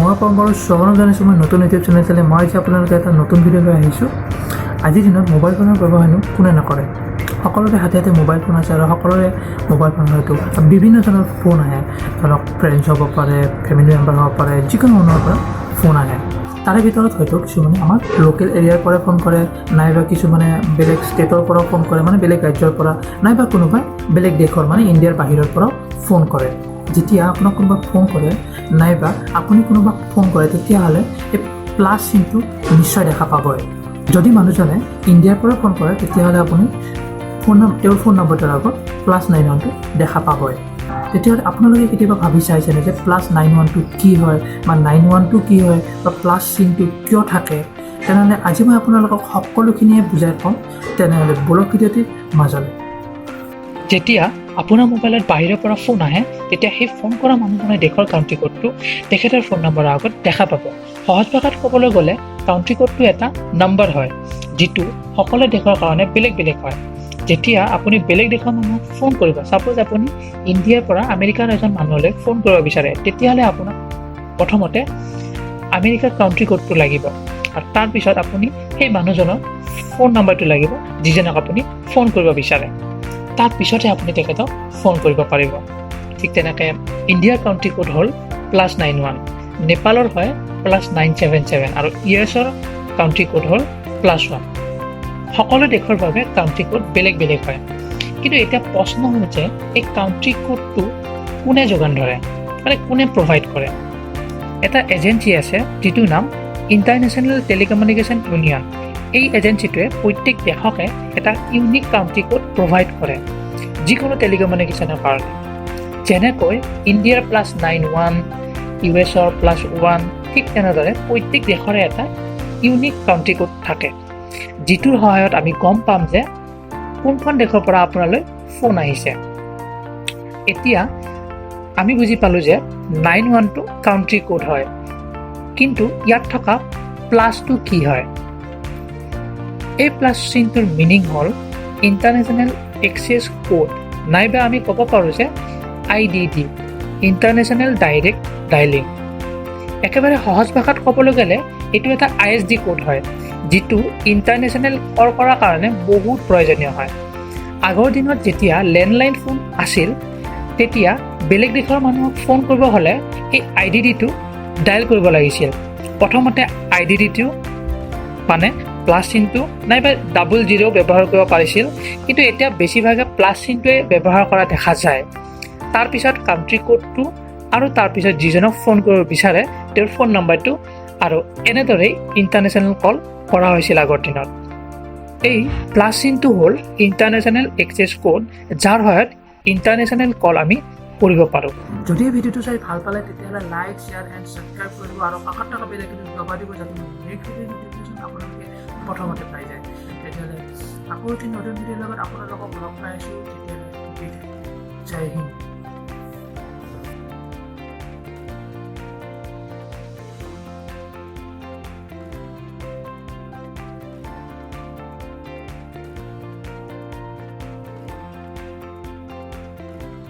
মই বাৰু স্বাগতম জনাইছোঁ মই নতুন ইউটিউব চেনেল মই আজি আপোনালোকে এটা নতুন ভিডিঅ' লৈ আহিছোঁ। আজিৰ দিনত মোবাইল ফোনৰ ব্যৱহাৰনো কোনে নকৰে। সকলোৰে হাতে হাতে মোবাইল ফোন আছে আৰু সকলোৰে মোবাইল ফোন হয়তো বিভিন্ন ধৰণৰ ফোন আহে। ধৰক ফ্ৰেণ্ডছ হ'ব পাৰে, ফেমিলি মেম্বাৰ হ'ব পাৰে, যিকোনো মানুহৰ পৰা ফোন আহে। তাৰে ভিতৰত হয়তো কিছুমানে আমাৰ লোকেল এৰিয়াৰ পৰা ফোন কৰে, নাইবা কিছুমানে বেলেগ ষ্টেটৰ পৰাও ফোন কৰে, মানে বেলেগ ৰাজ্যৰ পৰা, নাইবা কোনোবাই বেলেগ দেশৰ মানে ইণ্ডিয়াৰ বাহিৰৰ পৰাও ফোন কৰে। যেতিয়া আপোনাক কোনোবাক ফোন কৰে নাইবা আপুনি কোনোবাক ফোন কৰে তেতিয়াহ'লে এই প্লাছ চিনটো নিশ্চয় দেখা পাবই। যদি মানুহজনে ইণ্ডিয়াৰ পৰা ফোন কৰে তেতিয়াহ'লে আপুনি তেওঁৰ ফোন নম্বৰটোৰ আগত +91টো দেখা পাবই। তেতিয়াহ'লে আপোনালোকে কেতিয়াবা ভাবি চাইছেনে যে +91টো কি হয় বা 91টো কি হয় বা প্লাছ চিনটো কিয় থাকে? তেনেহ'লে আজি মই আপোনালোকক সকলোখিনিয়ে বুজাই ক'ম। তেনেহ'লে বলক ভিডিঅ'টিৰ মাজলৈ। যেতিয়া আপোনাৰ মোবাইলত বাহিৰৰ পৰা ফোন আহে তেতিয়া সেই ফোন কৰা মানুহজনে দেশৰ কাউণ্ট্ৰি কোডটো তেখেতৰ ফোন নম্বৰৰ আগত দেখা পাব। সহজ ভাষাত ক'বলৈ গ'লে কাউণ্ট্ৰি কোডটো এটা নম্বৰ হয়, যিটো সকলো দেশৰ কাৰণে বেলেগ বেলেগ হয়। যেতিয়া আপুনি বেলেগ দেশৰ মানুহক ফোন কৰিব, ছাপ'জ আপুনি ইণ্ডিয়াৰ পৰা আমেৰিকাৰ এজন মানুহলৈ ফোন কৰিব বিচাৰে, তেতিয়াহ'লে আপোনাক প্ৰথমতে আমেৰিকাৰ কাউণ্ট্ৰি কোডটো লাগিব আৰু তাৰপিছত আপুনি সেই মানুহজনৰ ফোন নম্বৰটো লাগিব যিজনক আপুনি ফোন কৰিব বিচাৰে। তাৰপিছতহে আপুনি তেখেতক ফোন কৰিব পাৰিব। ঠিক তেনেকৈ ইণ্ডিয়াৰ কাউণ্ট্ৰি কোড হ'ল +91, নেপালৰ হয় +977 আৰু US-ৰ কাউণ্ট্ৰি কোড হ'ল +1। সকলো দেশৰ বাবে কাউণ্ট্ৰি কোড বেলেগ বেলেগ হয়। কিন্তু এতিয়া প্ৰশ্ন হ'ল যে এই কাউণ্ট্ৰি কোডটো কোনে যোগান ধৰে, মানে কোনে প্ৰভাইড কৰে? এটা এজেঞ্চি আছে যিটোৰ নাম ইণ্টাৰনেশ্যনেল টেলিকমিউনিকেশ্যন ইউনিয়ন। এই এজেঞ্চিটোৱে প্ৰত্যেক দেশকে এটা ইউনিক কাউণ্ট্ৰি কোড প্ৰভাইড কৰে যিকোনো টেলিকমিউনিকেশ্যনৰ কাৰণে। যেনেকৈ ইণ্ডিয়াৰ +91, US-ৰ +1, ঠিক তেনেদৰে প্ৰত্যেক দেশৰে এটা ইউনিক কাউণ্ট্ৰি কোড থাকে, যিটোৰ সহায়ত আমি গম পাম যে কোনখন দেশৰ পৰা আপোনালৈ ফোন আহিছে। এতিয়া আমি বুজি পালোঁ যে 91টো কাউণ্ট্ৰি কোড হয়, কিন্তু ইয়াত থকা প্লাছটো কি হয়? এই প্লাছ চিনটোৰ মিনিং হ'ল ইণ্টাৰনেশ্যনেল এক্সেছ কোড, নাইবা আমি ক'ব পাৰোঁ যে IDD, ইণ্টাৰনেশ্যনেল ডাইৰেক্ট ডাইলিং। একেবাৰে সহজ ভাষাত ক'বলৈ গ'লে এইটো এটা ISD কোড হয়, যিটো ইণ্টাৰনেশ্যনেল কল কৰাৰ কাৰণে বহুত প্ৰয়োজনীয় হয়। আগৰ দিনত যেতিয়া লেণ্ডলাইন ফোন আছিল তেতিয়া বেলেগ দেশৰ মানুহক ফোন কৰিব হ'লে এই IDDটো ডায়েল কৰিব লাগিছিল। প্ৰথমতে IDDটো মানে প্লাছ চিনটো নাইবা 00 ব্যৱহাৰ কৰিব পাৰিছিল, কিন্তু এতিয়া বেছিভাগে প্লাছ চিনটোৱে ব্যৱহাৰ কৰা দেখা যায়। তাৰপিছত কাউণ্ট্ৰি কোডটো আৰু তাৰপিছত যিজনক ফোন কৰিব বিচাৰে তেওঁৰ ফোন নম্বৰটো, আৰু এনেদৰেই ইণ্টাৰনেশ্যনেল কল কৰা হৈছিল আগৰ দিনত। এই প্লাছ চিনটো হ'ল ইণ্টাৰনেশ্যনেল এক্সেছ কোড, যাৰ সহায়ত ইণ্টাৰনেশ্যনেল কল আমি কৰিব পাৰোঁ। যদি এই ভিডিঅ'টো চাই ভাল পালে তেতিয়াহ'লে লাইক, শ্বেয়াৰ এণ্ড ছাবস্ক্ৰাইব কৰিব আৰু কাষত থকা বেল আইকনটো দবাই দিব যাতে নেক্সট ভিডিঅ'ৰ নটিফিকেশ্যন আপোনালোকে প্ৰথমতে পাই যায়। তেতিয়াহ'লে আকৌ এটি নতুন ভিডিঅ'ৰ লগত আপোনালোকক লগ পাই আছোঁ। তেতিয়াহ'লে জয় হিন্দ।